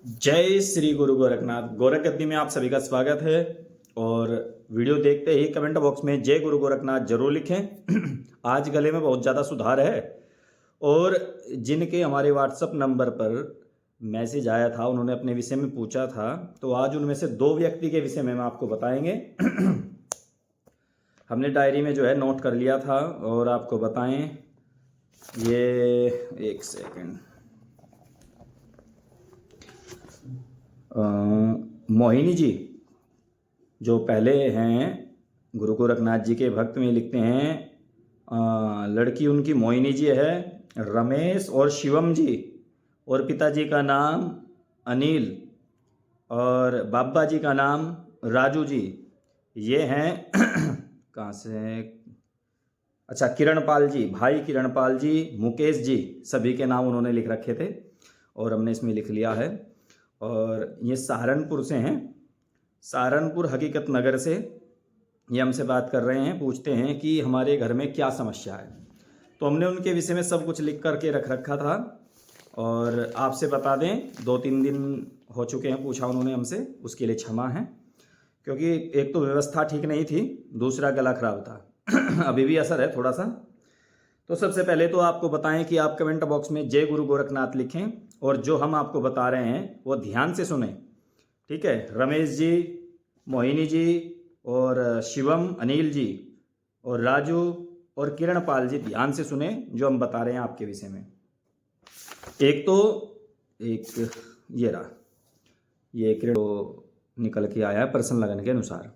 जय श्री गुरु गोरखनाथ। गोरख गद्दी में आप सभी का स्वागत है। और वीडियो देखते ही कमेंट बॉक्स में जय गुरु गोरखनाथ जरूर लिखें। आज गले में बहुत ज़्यादा सुधार है। और जिनके हमारे व्हाट्सएप नंबर पर मैसेज आया था, उन्होंने अपने विषय में पूछा था, तो आज उनमें से 2 व्यक्ति के विषय में हम आपको बताएंगे। हमने डायरी में जो है नोट कर लिया था और आपको बताएं। ये एक सेकंड, मोहिनी जी जो पहले हैं गुरु गोरखनाथ जी के भक्त में लिखते हैं, लड़की उनकी मोहिनी जी है, रमेश और शिवम जी, और पिताजी का नाम अनिल और बाबा जी का नाम राजू जी। ये हैं कहाँ से, अच्छा किरणपाल जी, भाई किरणपाल जी, मुकेश जी, सभी के नाम उन्होंने लिख रखे थे और हमने इसमें लिख लिया है। और ये सहारनपुर से हैं, सहारनपुर हकीकत नगर से ये हमसे बात कर रहे हैं। पूछते हैं कि हमारे घर में क्या समस्या है। तो हमने उनके विषय में सब कुछ लिख करके रख रखा था और आपसे बता दें, 2-3 दिन हो चुके हैं पूछा उन्होंने हमसे, उसके लिए क्षमा है। क्योंकि एक तो व्यवस्था ठीक नहीं थी, दूसरा गला खराब था। अभी भी असर है थोड़ा सा। तो सबसे पहले तो आपको बताएं कि आप कमेंट बॉक्स में जय गुरु गोरखनाथ लिखें और जो हम आपको बता रहे हैं वो ध्यान से सुने, ठीक है। रमेश जी, मोहिनी जी और शिवम, अनिल जी और राजू और किरणपाल जी, ध्यान से सुने जो हम बता रहे हैं आपके विषय में। एक ये रहा, ये किरण निकल के आया है पर्सन लगन के अनुसार।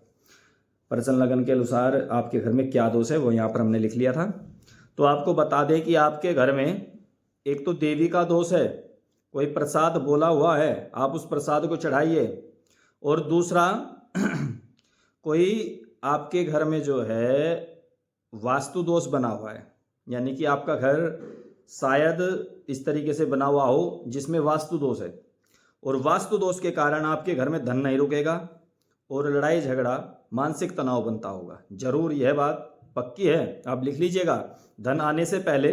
पर्सन लगन के अनुसार आपके घर में क्या दोष है वो यहाँ पर हमने लिख लिया था। तो आपको बता दें कि आपके घर में एक तो देवी का दोष है, कोई प्रसाद बोला हुआ है, आप उस प्रसाद को चढ़ाइए। और दूसरा कोई आपके घर में जो है वास्तु दोष बना हुआ है, यानी कि आपका घर शायद इस तरीके से बना हुआ हो जिसमें वास्तु दोष है। और वास्तु दोष के कारण आपके घर में धन नहीं रुकेगा और लड़ाई झगड़ा, मानसिक तनाव बनता होगा। जरूर यह बात पक्की है, आप लिख लीजिएगा। धन आने से पहले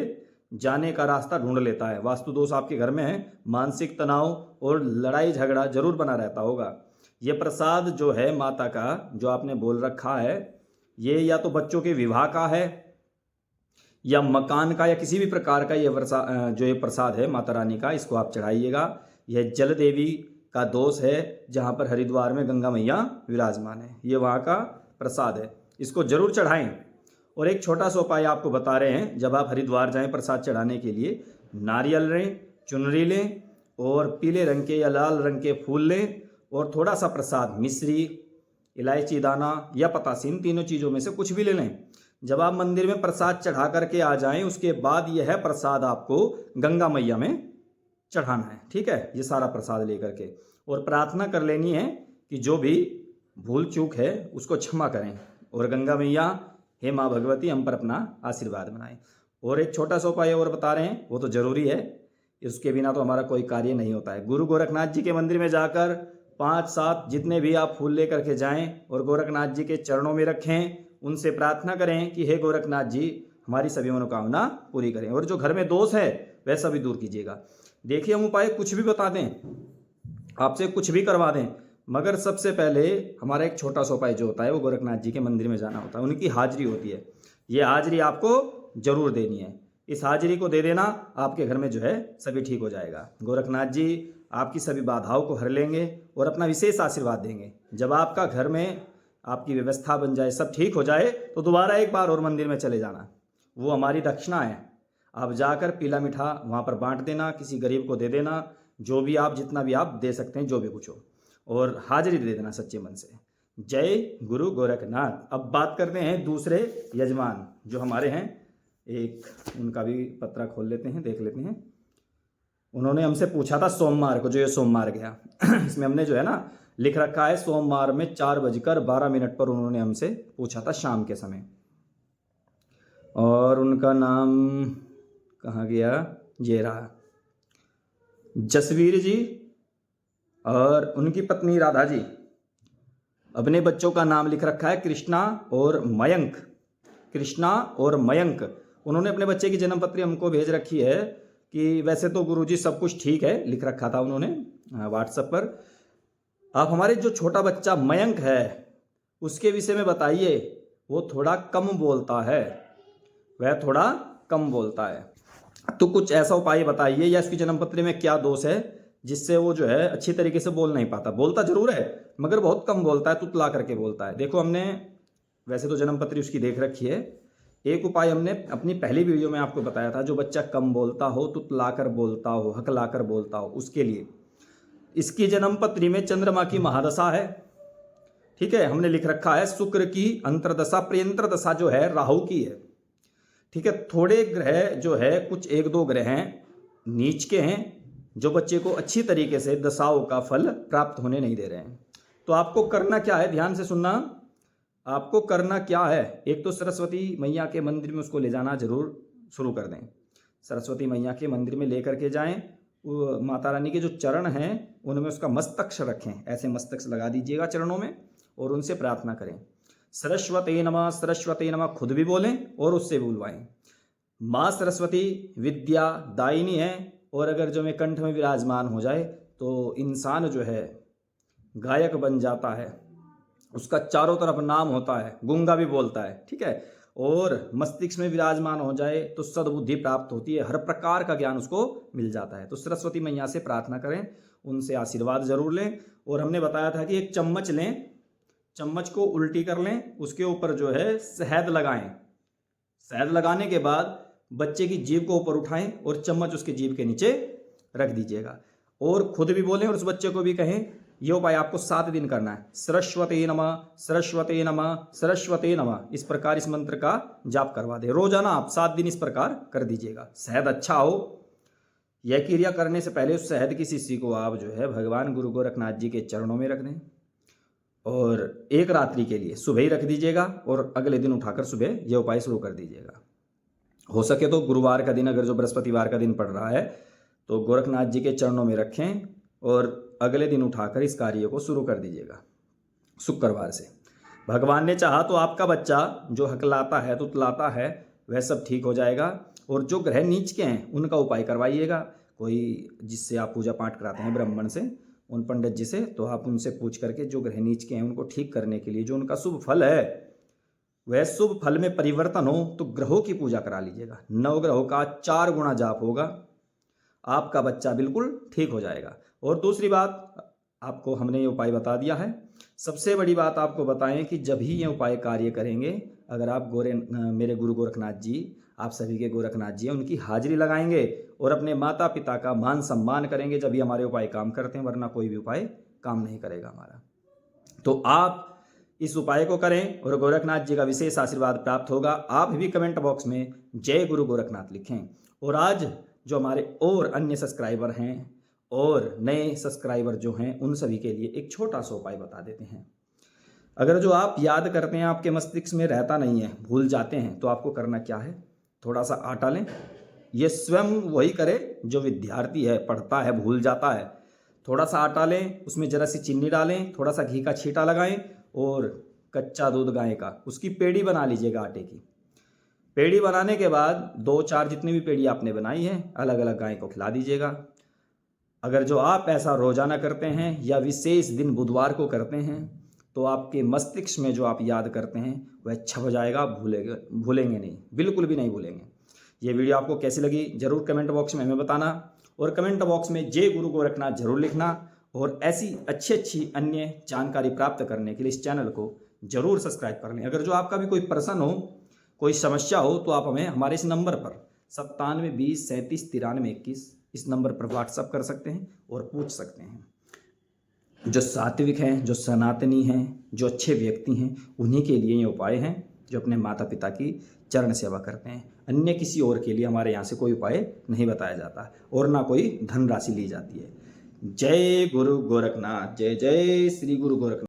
जाने का रास्ता ढूंढ लेता है। वास्तु दोष आपके घर में है, मानसिक तनाव और लड़ाई झगड़ा जरूर बना रहता होगा। ये प्रसाद जो है माता का, जो आपने बोल रखा है, ये या तो बच्चों के विवाह का है या मकान का या किसी भी प्रकार का ये जो ये प्रसाद है माता रानी का, इसको आप चढ़ाइएगा। यह जल देवी का दोष है, जहाँ पर हरिद्वार में गंगा मैया विराजमान है, ये वहाँ का प्रसाद है, इसको जरूर चढ़ाएं। और एक छोटा सा उपाय आपको बता रहे हैं, जब आप हरिद्वार जाएं प्रसाद चढ़ाने के लिए, नारियल लें, चुनरी लें और पीले रंग के या लाल रंग के फूल लें और थोड़ा सा प्रसाद, मिश्री, इलायची दाना या पतासीन, तीनों चीज़ों में से कुछ भी ले लें। जब आप मंदिर में प्रसाद चढ़ा करके आ जाएं, उसके बाद यह प्रसाद आपको गंगा मैया में चढ़ाना है, ठीक है। ये सारा प्रसाद लेकर के और प्रार्थना कर लेनी है कि जो भी भूल चूक है उसको क्षमा करें और गंगा मैया, हे माँ भगवती, हम पर अपना आशीर्वाद बनाएं। और एक छोटा सा उपाय और बता रहे हैं, वो तो जरूरी है, इसके बिना तो हमारा कोई कार्य नहीं होता है। गुरु गोरखनाथ जी के मंदिर में जाकर 5-7 जितने भी आप फूल लेकर के जाएं और गोरखनाथ जी के चरणों में रखें, उनसे प्रार्थना करें कि हे गोरखनाथ जी, हमारी सभी मनोकामना पूरी करें और जो घर में दोष है वह सभी दूर कीजिएगा। देखिए, हम उपाय कुछ भी बता दें, आपसे कुछ भी करवा दें, मगर सबसे पहले हमारा एक छोटा सा उपाय जो होता है वो गोरखनाथ जी के मंदिर में जाना होता है, उनकी हाजिरी होती है। ये हाजिरी आपको जरूर देनी है, इस हाजिरी को दे देना, आपके घर में जो है सभी ठीक हो जाएगा। गोरखनाथ जी आपकी सभी बाधाओं को हर लेंगे और अपना विशेष आशीर्वाद देंगे। जब आपका घर में आपकी व्यवस्था बन जाए, सब ठीक हो जाए, तो दोबारा एक बार और मंदिर में चले जाना, वो हमारी दक्षिणा है। आप जाकर पीला मीठा वहाँ पर बांट देना, किसी गरीब को दे देना, जो भी आप, जितना भी आप दे सकते हैं, जो भी कुछ हो, और हाजिरी दे देना सच्चे मन से। जय गुरु गोरखनाथ। अब बात करते हैं दूसरे यजमान जो हमारे हैं, एक उनका भी पत्रा खोल लेते हैं, देख लेते हैं। उन्होंने हमसे पूछा था सोमवार को, जो ये सोमवार गया इसमें हमने जो है ना लिख रखा है, सोमवार में 4:12 पर उन्होंने हमसे पूछा था शाम के समय। और उनका नाम कहाँ गया, ये रहा, जसवीर जी और उनकी पत्नी राधा जी। अपने बच्चों का नाम लिख रखा है कृष्णा और मयंक, कृष्णा और मयंक। उन्होंने अपने बच्चे की जन्म पत्री हमको भेज रखी है, कि वैसे तो गुरुजी सब कुछ ठीक है, लिख रखा था उन्होंने व्हाट्सएप पर, आप हमारे जो छोटा बच्चा मयंक है उसके विषय में बताइए, वो थोड़ा कम बोलता है, वह थोड़ा कम बोलता है, तो कुछ ऐसा उपाय बताइए या इसकी जन्मपत्री में क्या दोष है जिससे वो जो है अच्छी तरीके से बोल नहीं पाता। बोलता जरूर है मगर बहुत कम बोलता है, तुतला करके बोलता है। देखो हमने वैसे तो जन्मपत्री उसकी देख रखी है, एक उपाय हमने अपनी पहली वीडियो में आपको बताया था, जो बच्चा कम बोलता हो, तुतला कर बोलता हो, हकला कर बोलता हो, उसके लिए। इसकी जन्मपत्री में चंद्रमा की महादशा है, ठीक है, हमने लिख रखा है शुक्र की अंतरदशा, प्रियंतर दशा जो है राहु की है, ठीक है। थोड़े ग्रह जो है, कुछ एक दो ग्रह हैं नीच के हैं, जो बच्चे को अच्छी तरीके से दशाओं का फल प्राप्त होने नहीं दे रहे हैं। तो आपको करना क्या है, ध्यान से सुनना, आपको करना क्या है, एक तो सरस्वती मैया के मंदिर में उसको ले जाना जरूर शुरू कर दें। सरस्वती मैया के मंदिर में लेकर के जाएं, माता रानी के जो चरण हैं उनमें उसका मस्तक रखें, ऐसे मस्तक लगा दीजिएगा चरणों में और उनसे प्रार्थना करें, सरस्वती नमः, सरस्वती नमः, खुद भी बोलें और उससे बुलवाएं। माँ सरस्वती विद्या दायिनी है, और अगर जो में कंठ में विराजमान हो जाए तो इंसान जो है गायक बन जाता है, उसका चारों तरफ नाम होता है, गूंगा भी बोलता है, ठीक है। और मस्तिष्क में विराजमान हो जाए तो सद्बुद्धि प्राप्त होती है, हर प्रकार का ज्ञान उसको मिल जाता है। तो सरस्वती मैया से प्रार्थना करें, उनसे आशीर्वाद जरूर लें। और हमने बताया था कि एक चम्मच लें, चम्मच को उल्टी कर लें, उसके ऊपर जो है शहद लगाएं, शहद लगाने के बाद बच्चे की जीभ को ऊपर उठाएं और चम्मच उसके जीभ के नीचे रख दीजिएगा, और खुद भी बोलें और उस बच्चे को भी कहें। ये उपाय आपको 7 दिन करना है, सरस्वती नमः, सरस्वती नमः, सरस्वती नमः, इस प्रकार इस मंत्र का जाप करवा दें। रोजाना आप 7 दिन इस प्रकार कर दीजिएगा। शहद अच्छा हो, यह क्रिया करने से पहले उस शहद की शीशी को आप जो है भगवान गुरु गोरखनाथ जी के चरणों में रख दें, और एक रात्रि के लिए सुबह ही रख दीजिएगा, और अगले दिन उठाकर सुबह यह उपाय शुरू कर दीजिएगा। हो सके तो गुरुवार का दिन, अगर जो बृहस्पतिवार का दिन पड़ रहा है तो गोरखनाथ जी के चरणों में रखें और अगले दिन उठाकर इस कार्य को शुरू कर दीजिएगा शुक्रवार से। भगवान ने चाहा तो आपका बच्चा जो हकलाता है, तुतलाता है, वह सब ठीक हो जाएगा। और जो ग्रह नीच के हैं उनका उपाय करवाइएगा, कोई जिससे आप पूजा पाठ कराते हैं ब्राह्मण से, उन पंडित जी से, तो आप उनसे पूछ करके जो ग्रह नीच के हैं उनको ठीक करने के लिए जो उनका शुभ फल है, वह शुभ फल में परिवर्तन हो तो ग्रहों की पूजा करा लीजिएगा। 9 ग्रहों का 4 गुना जाप होगा, आपका बच्चा बिल्कुल ठीक हो जाएगा। और दूसरी बात आपको हमने ये उपाय बता दिया है। सबसे बड़ी बात आपको बताएं कि जब ही ये उपाय कार्य करेंगे, अगर आप मेरे गुरु गोरखनाथ जी, आप सभी के गोरखनाथ जी हैं, उनकी हाजिरी लगाएंगे और अपने माता पिता का मान सम्मान करेंगे, जब भी हमारे उपाय काम करते हैं, वरना कोई भी उपाय काम नहीं करेगा हमारा। तो आप इस उपाय को करें और गोरखनाथ जी का विशेष आशीर्वाद प्राप्त होगा। आप भी कमेंट बॉक्स में जय गुरु गोरखनाथ लिखें। और आज जो हमारे और अन्य सब्सक्राइबर हैं और नए सब्सक्राइबर जो हैं, उन सभी के लिए एक छोटा सा उपाय बता देते हैं। अगर जो आप याद करते हैं आपके मस्तिष्क में रहता नहीं है, भूल जाते हैं, तो आपको करना क्या है, थोड़ा सा आटा लें। ये स्वयं वही करे जो विद्यार्थी है, पढ़ता है, भूल जाता है। थोड़ा सा आटा लें, उसमें जरा सी चीनी डालें, थोड़ा सा घी का छींटा लगाएं और कच्चा दूध गाय का, उसकी पेड़ी बना लीजिएगा आटे की। पेड़ी बनाने के बाद 2-4 जितनी भी पेड़ी आपने बनाई है, अलग अलग गाय को खिला दीजिएगा। अगर जो आप ऐसा रोजाना करते हैं या विशेष दिन बुधवार को करते हैं, तो आपके मस्तिष्क में जो आप याद करते हैं वह छप जाएगा, भूलेंगे नहीं, बिल्कुल भी नहीं भूलेंगे। ये वीडियो आपको कैसी लगी जरूर कमेंट बॉक्स में हमें बताना, और कमेंट बॉक्स में जय गुरु गोरखनाथ जरूर लिखना। और ऐसी अच्छी अन्य जानकारी प्राप्त करने के लिए इस चैनल को जरूर सब्सक्राइब कर लें। अगर जो आपका भी कोई प्रश्न हो, कोई समस्या हो, तो आप हमें हमारे इस नंबर पर 97 20 37 93 21 इस नंबर पर व्हाट्सअप कर सकते हैं और पूछ सकते हैं। जो सात्विक हैं, जो सनातनी हैं, जो अच्छे व्यक्ति हैं, उन्हीं के लिए ये उपाय हैं, जो अपने माता पिता की चरण सेवा करते हैं। अन्य किसी और के लिए हमारे यहाँ से कोई उपाय नहीं बताया जाता और ना कोई धनराशि ली जाती है। जय गुरु गोरखनाथ, जय जय श्री गुरु गोरखनाथ।